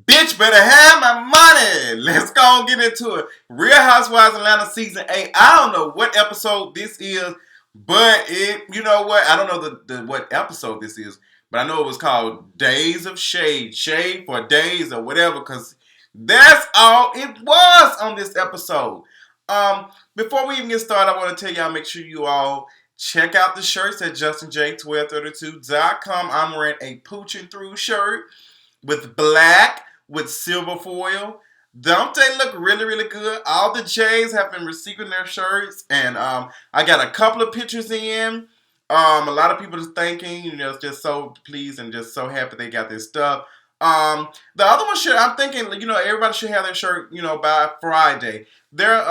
Bitch better have my money. Let's go and get into it. Real Housewives Atlanta season 8. I don't know what episode this is, but you know what? I don't know what episode this is, but I know it was called Days of Shade. Shade for Days or whatever, because that's all it was on this episode. Before we even get started, I want to tell y'all, make sure you all check out the shirts at justinj1232.com. I'm wearing a Pooching Through shirt with black with silver foil. Don't they look really, really good? All the J's have been receiving their shirts, and I got a couple of pictures in. A lot of people are thanking, just so pleased and just so happy they got this stuff. The other one should, I'm thinking, everybody should have their shirt, by Friday. They're,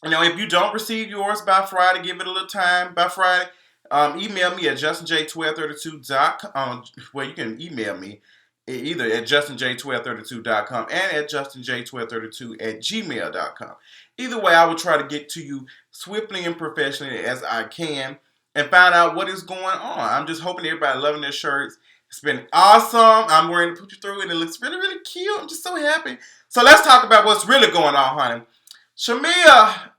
if you don't receive yours by Friday, give it a little time by Friday. Email me at justinj1232.com. Well, you can email me either at justinj1232.com and at justinj1232@gmail.com. Either way, I will try to get to you swiftly and professionally as I can and find out what is going on. I'm just hoping everybody loving their shirts. It's been awesome. I'm wearing to put you through and it looks really, really cute. I'm just so happy. So let's talk about what's really going on, honey. Shamia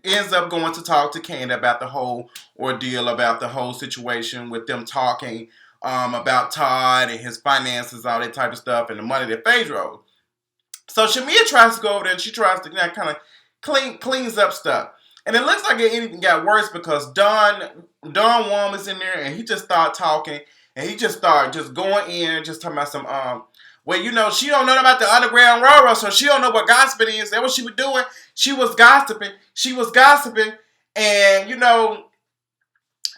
ends up going to talk to Kandi about the whole ordeal, about the whole situation with them talking about Todd and his finances, all that type of stuff, and the money that Phaedra owes. So Shamia tries to go over there and she tries to kind of cleans up stuff. And it looks like it even got worse because Don Juan was in there and he just started talking and he just started just going in and just talking about some she don't know about the Underground Railroad, so she don't know what gossiping is. That's what she was doing. She was gossiping. And,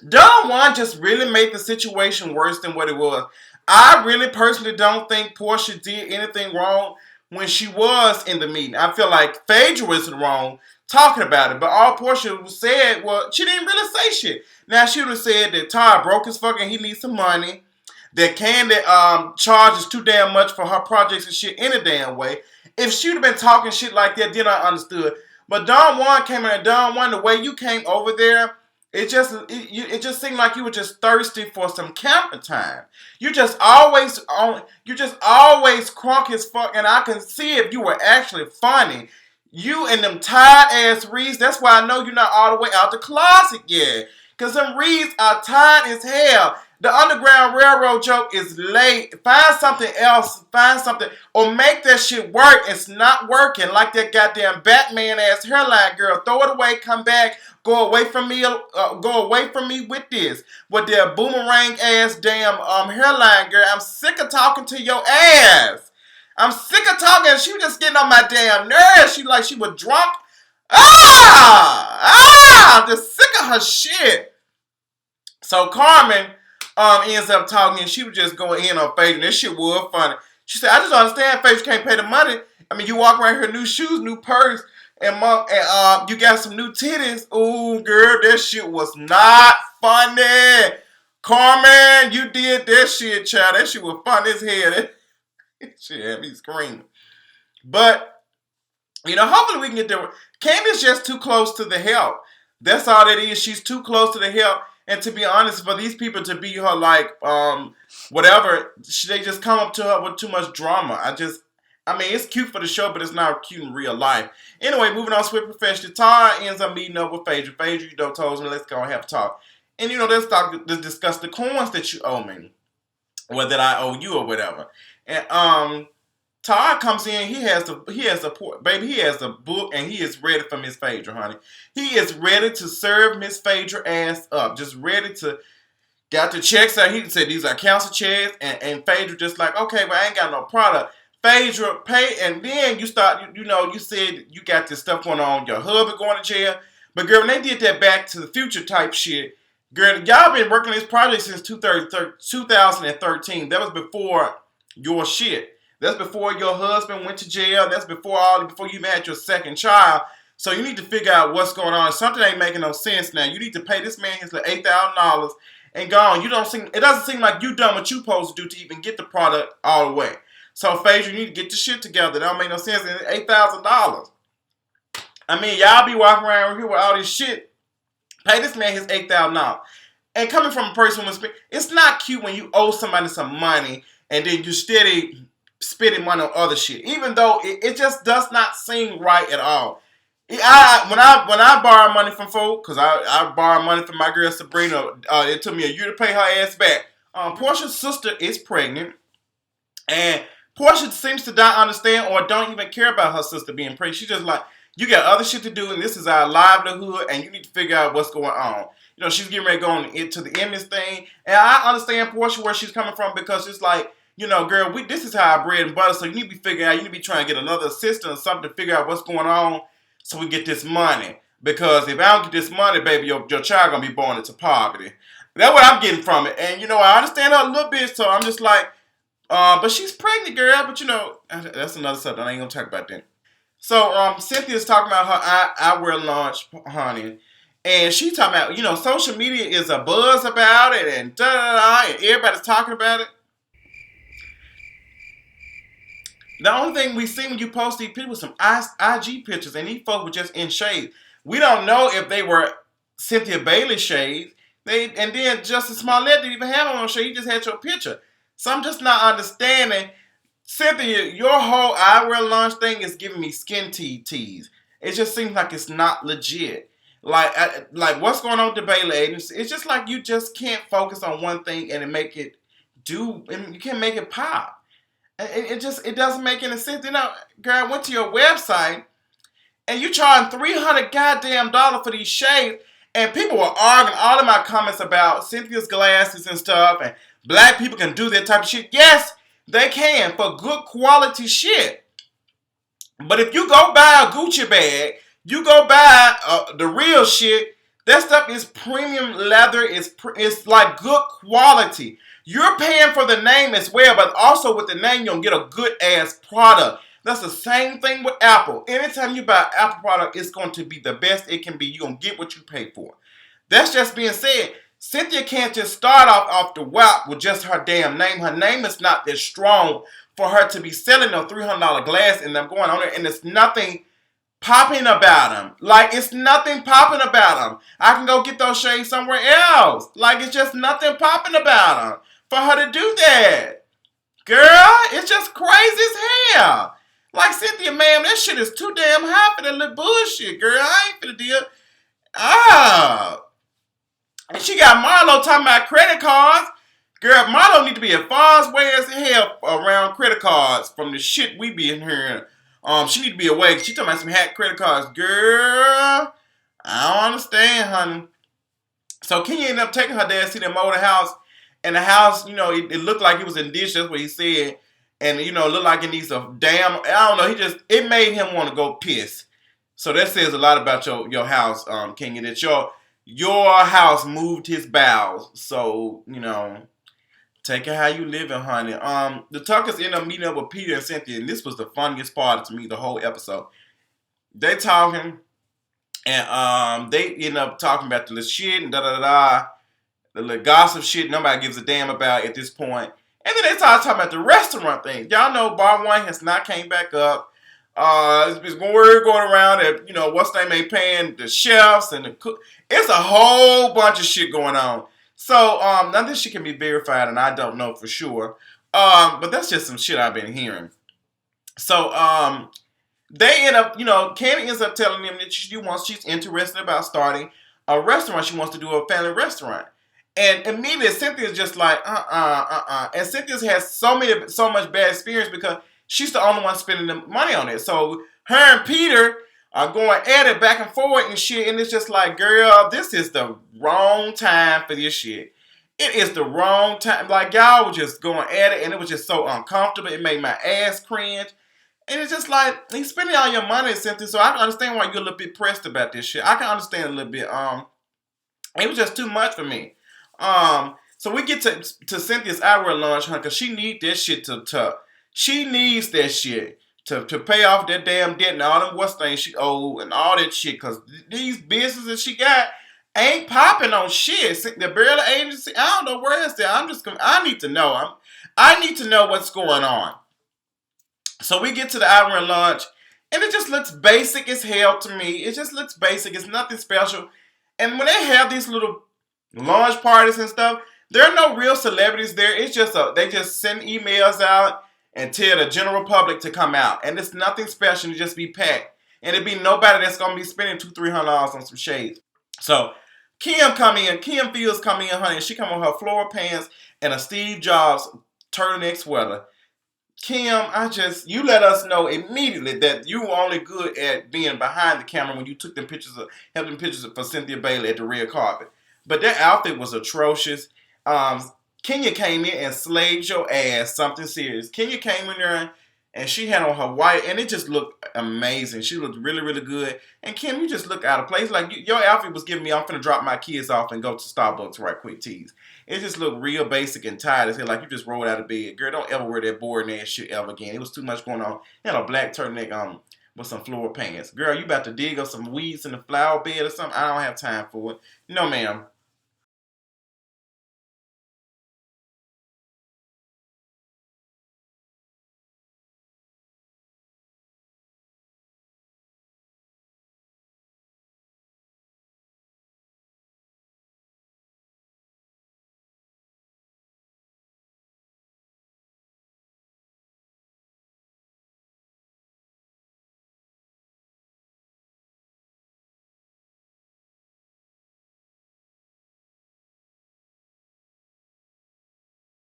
Don Juan just really made the situation worse than what it was. I really personally don't think Portia did anything wrong when she was in the meeting. I feel like Phaedra was wrong talking about it, but all Portia said, well, she didn't really say shit. Now, she would have said that Todd broke his fucking, he needs some money. That Kandi charges too damn much for her projects and shit any damn way. If she would have been talking shit like that, then I understood. But Don Juan came in and Don Juan, the way you came over there, it just seemed like you were just thirsty for some camper time. You just always crunk as fuck, and I can see if you were actually funny. You and them tired ass reads, that's why I know you're not all the way out the closet yet. Cause them reads are tired as hell. The Underground Railroad joke is late. Find something else. Find something. Or make that shit work. It's not working. Like that goddamn Batman ass hairline girl. Throw it away. Come back. Go away from me. Go away from me with this. With their boomerang ass damn hairline girl. I'm sick of talking to your ass. I'm sick of talking. She was just getting on my damn nerves. She was drunk. I'm just sick of her shit. So Carmen ends up talking and she was just going in on Phaedra. This shit was funny. She said, I just don't understand Phaedra can't pay the money. I mean, you walk around here, new shoes, new purse, and you got some new titties. Ooh, girl, that shit was not funny. Carmen, you did that shit, child. That shit was funny as hell. That shit had me screaming. But, hopefully we can get there. Candy's just too close to the help. That's all that is. She's too close to the help. And to be honest, for these people to be her whatever, they just come up to her with too much drama. It's cute for the show, but it's not cute in real life. Anyway, moving on, swift professional. Todd ends up meeting up with Phaedra. Phaedra, told me, let's go and have a talk. And, let's discuss the coins that you owe me. Or that I owe you or whatever. And, Todd comes in, he has a book, and he is ready for Miss Phaedra, honey. He is ready to serve Miss Phaedra ass up. Just ready to, got the checks out. He said these are council checks, and Phaedra just like, okay, but I ain't got no product. Phaedra pay, and then you start, you said you got this stuff going on, your husband going to jail. But girl, when they did that Back to the Future type shit, girl, y'all been working this project since 2013. That was before your shit. That's before your husband went to jail. That's before you even had your second child. So you need to figure out what's going on. Something ain't making no sense now. You need to pay this man his $8,000 and go on. It doesn't seem like you done what you supposed to do to even get the product all the way. So Phaedra, you need to get your shit together. That don't make no sense. And $8,000. I mean, y'all be walking around here with all this shit. Pay this man his $8,000. And coming from a person with, it's not cute when you owe somebody some money and then you steady spending money on other shit, even though it just does not seem right at all. When I borrow money from folk, cause I borrow money from my girl Sabrina, it took me a year to pay her ass back. Portia's sister is pregnant, and Portia seems to not understand or don't even care about her sister being pregnant. She's just like, you got other shit to do, and this is our livelihood, and you need to figure out what's going on. You know, she's getting ready to go into the Emmys thing, and I understand Portia where she's coming from, because it's like, you know, girl, this is how I bread and butter, so you need to be figuring out, you need to be trying to get another assistant or something to figure out what's going on so we get this money. Because if I don't get this money, baby, your child gonna be born into poverty. That's what I'm getting from it. And, you know, I understand her a little bit, so I'm just like, but she's pregnant, girl, but, you know, that's another subject. I ain't gonna talk about that. So, Cynthia's talking about her eyewear launch, honey. And she talking about, you know, social media is a buzz about it, and da-da-da, and everybody's talking about it. The only thing we see when you post these pictures was some IG pictures, and these folks were just in shades. We don't know if they were Cynthia Bailey shades. And then Justice Smollett didn't even have on shade. He just had your picture. So I'm just not understanding. Cynthia, your whole eyewear launch thing is giving me skin tease. It just seems like it's not legit. Like what's going on with the Bailey agency? It's just like you just can't focus on one thing and you can't make it pop. It doesn't make any sense. You know, girl, I went to your website and you charging $300 goddamn dollars for these shades, and people were arguing all of my comments about Cynthia's glasses and stuff, and black people can do that type of shit. Yes, they can for good quality shit. But if you go buy a Gucci bag, you go buy the real shit, that stuff is premium leather. It's like good quality. You're paying for the name as well, but also with the name, you're going to get a good ass product. That's the same thing with Apple. Anytime you buy an Apple product, it's going to be the best it can be. You're going to get what you pay for. That's just being said. Cynthia can't just start off the WAP with just her damn name. Her name is not that strong for her to be selling a $300 glass and them going on there, and there's nothing popping about them. Like, it's nothing popping about them. I can go get those shades somewhere else. Like, it's just nothing popping about them for her to do that. Girl, it's just crazy as hell. Like, Cynthia, ma'am, that shit is too damn high for that little bullshit, girl. I ain't finna deal. And she got Marlo talking about credit cards. Girl, Marlo need to be as far away as hell around credit cards from the shit we be in here. She need to be away. She talking about some hack credit cards. Girl, I don't understand, honey. So Kenya ended up taking her dad to see them over the house. And the house, you know, it looked like it was in dish. That's what he said. And, you know, it looked like it needs a damn, I don't know. It made him want to go piss. So that says a lot about your house, Kenya, that your house moved his bowels. So, you know, take it how you living, honey. The Tuckers ended up meeting up with Peter and Cynthia, and this was the funniest part to me, the whole episode. They talking, and they end up talking about the little shit and da-da-da-da. The little gossip shit nobody gives a damn about at this point. And then they start talking about the restaurant thing. Y'all know Bar 1 has not came back up. It's word going around that, you know, what's they ain't paying the chefs and the cook. It's a whole bunch of shit going on. So, now this shit can be verified, and I don't know for sure. But that's just some shit I've been hearing. So, they end up, you know, Kandi ends up telling them that she's interested about starting a restaurant. She wants to do a family restaurant. And immediately, Cynthia's just like, And Cynthia's has so much bad experience because she's the only one spending the money on it. So her and Peter are going at it back and forth and shit. And it's just like, girl, this is the wrong time for this shit. It is the wrong time. Like, y'all were just going at it, and it was just so uncomfortable. It made my ass cringe. And it's just like, he's spending all your money, Cynthia. So I can understand why you're a little bit pressed about this shit. I can understand a little bit. It was just too much for me. So we get to Cynthia's eyewear launch, huh? Cause she needs that shit she needs that shit to pay off that damn debt and all them what's things she owe and all that shit. Cause these businesses she got ain't popping on shit. The Barely agency, I don't know where it's there. I need to know. I need to know what's going on. So we get to the eyewear launch, and it just looks basic as hell to me. It just looks basic. It's nothing special. And when they have these little launch parties and stuff, there are no real celebrities there. It's just they just send emails out, and tell the general public to come out. And it's nothing special, to just be packed. And it'd be nobody that's gonna be spending $200-300 on some shades. So Kim Fields come in, honey, and she come on her floral pants and a Steve Jobs turtleneck sweater. Kim, you let us know immediately that you were only good at being behind the camera when you took them pictures for Cynthia Bailey at the red carpet. But that outfit was atrocious. Kenya came in and slayed your ass, something serious. Kenya came in there and she had on her white, and it just looked amazing. She looked really, really good. And Kim, you just look out of place. Like, your outfit was giving me, I'm finna drop my kids off and go to Starbucks right quick tease. It just looked real basic and tired as hell, like you just rolled out of bed. Girl, don't ever wear that boring ass shit ever again. It was too much going on. You had a black turtleneck with some floral pants. Girl, you about to dig up some weeds in the flower bed or something? I don't have time for it. No, ma'am.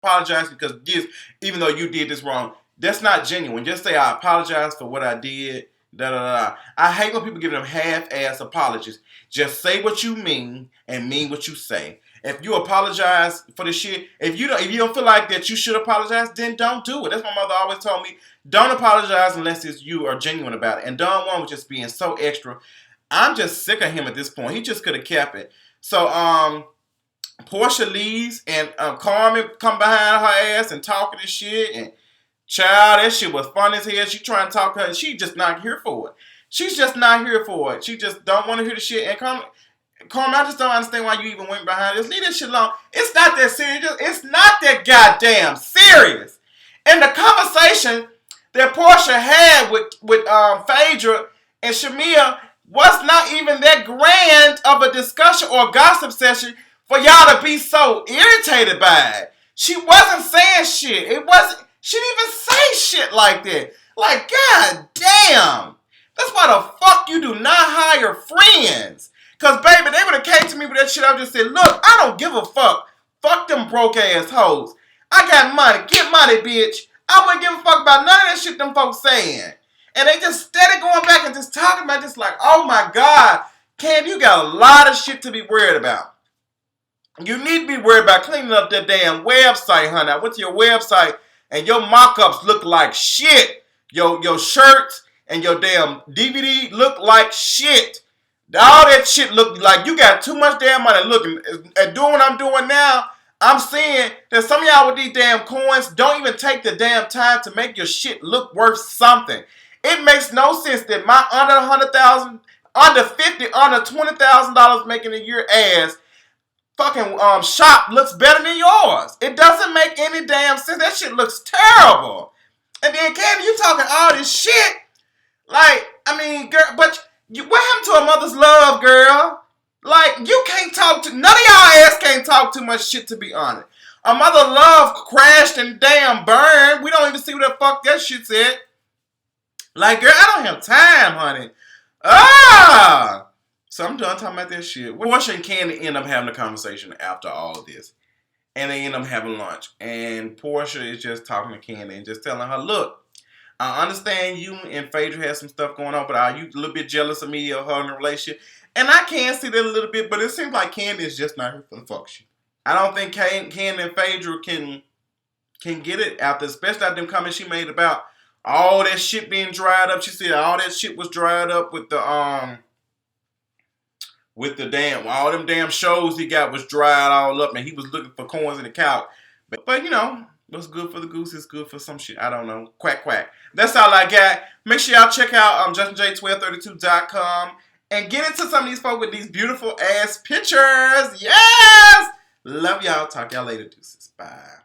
Apologize because this, even though you did this wrong, that's not genuine. Just say, I apologize for what I did. Da, da, da. I hate when people give them half-ass apologies. Just say what you mean and mean what you say. If you apologize for the shit, if you don't feel like that you should apologize, then don't do it. That's what my mother always told me. Don't apologize unless you are genuine about it. And Don Juan was just being so extra. I'm just sick of him at this point. He just could have kept it. So, Portia leaves and Carmen come behind her ass and talking and shit. And child, that shit was fun as hell. She trying to talk to her and she just not here for it. She's just not here for it. She just don't want to hear the shit. And Carmen, I just don't understand why you even went behind this. Leave this shit alone. It's not that serious. It's not that goddamn serious. And the conversation that Portia had with Phaedra and Shamia was not even that grand of a discussion or gossip session for y'all to be so irritated by it. She wasn't saying shit. She didn't even say shit like that. Like, god damn. That's why the fuck you do not hire friends. Because, baby, they would have came to me with that shit. I just said, look, I don't give a fuck. Fuck them broke ass hoes. I got money. Get money, bitch. I wouldn't give a fuck about none of that shit them folks saying. And they just steady going back and just talking about this like, oh my god, Kandi, you got a lot of shit to be worried about. You need to be worried about cleaning up that damn website, honey. I went to your website and your mock-ups look like shit. Your shirts and your damn DVD look like shit. All that shit look like you got too much damn money. Looking at doing what I'm doing now, I'm seeing that some of y'all with these damn coins don't even take the damn time to make your shit look worth something. It makes no sense that my under 100,000, under 50, under $20,000 making a year ass fucking shop looks better than yours. It doesn't make any damn sense. That shit looks terrible. And then Kandi, you talking all this shit. Like, I mean, girl, but what happened to a mother's love, girl? Like, you can't talk to, none of y'all ass can't talk too much shit, to be honest. A mother love crashed and damn burned. We don't even see what the fuck that shit said. Like, girl, I don't have time, honey. So I'm done talking about that shit. Portia and Kandi end up having a conversation after all of this. And they end up having lunch. And Portia is just talking to Kandi and just telling her, look, I understand you and Phaedra had some stuff going on, but are you a little bit jealous of me or her in a relationship? And I can see that a little bit, but it seems like Kandi is just not here for the fuck shit. I don't think Kandi and Phaedra can get it after, especially after them comments she made about all that shit being dried up. She said all that shit was dried up with the damn, all them damn shows he got was dried all up and he was looking for coins in the couch. But you know, what's good for the goose is good for some shit. I don't know. Quack, quack. That's all I got. Make sure y'all check out JustinJ1232.com and get into some of these folks with these beautiful ass pictures. Yes! Love y'all. Talk y'all later. Deuces. Bye.